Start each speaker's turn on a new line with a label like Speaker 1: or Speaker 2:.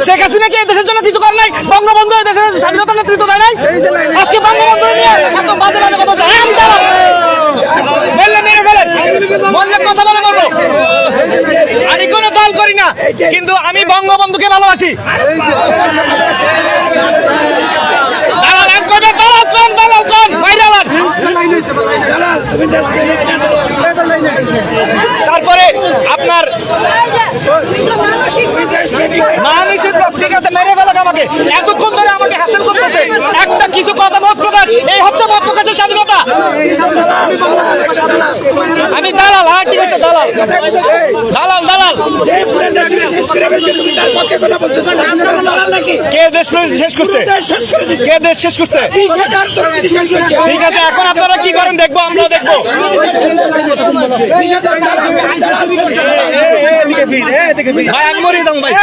Speaker 1: শেখ হাসিনা কি দেশের জন্য কিছু করে নাই? বঙ্গবন্ধু দেশের স্বাধীনতা নেতৃত্ব দেয় নাই? আজকে বঙ্গবন্ধু নিয়ে এত বাজে বাজে কথা বলছে। আমি দাঁড়াবো, বললে মেরে ফেলেন, বললে কথা বলে বলবো। আমি কোনো দল করি না, কিন্তু আমি বঙ্গবন্ধুকে ভালোবাসি। দালাল এক করবে, দালাল কোন ভাইরাল। তারপরে আপনার মানসিক ঠিক আছে, মেরে ফেলাক আমাকে। এতক্ষণ ধরে আমাকে হ্যাসেল করতেছে, একটা কিছু কথা মত প্রকাশ, এই হচ্ছে মত প্রকাশের স্বাধীনতা। আমি দালাল, হ্যাঁ ঠিক আছে, দালাল দালাল দালাল। কে দেশ শেষ করছে? কে দেশ শেষ করছে? ঠিক আছে, এখন আপনারা কি করেন দেখবো, আমরা দেখবো। ভাই আমি মরিয়ে দাম ভাই।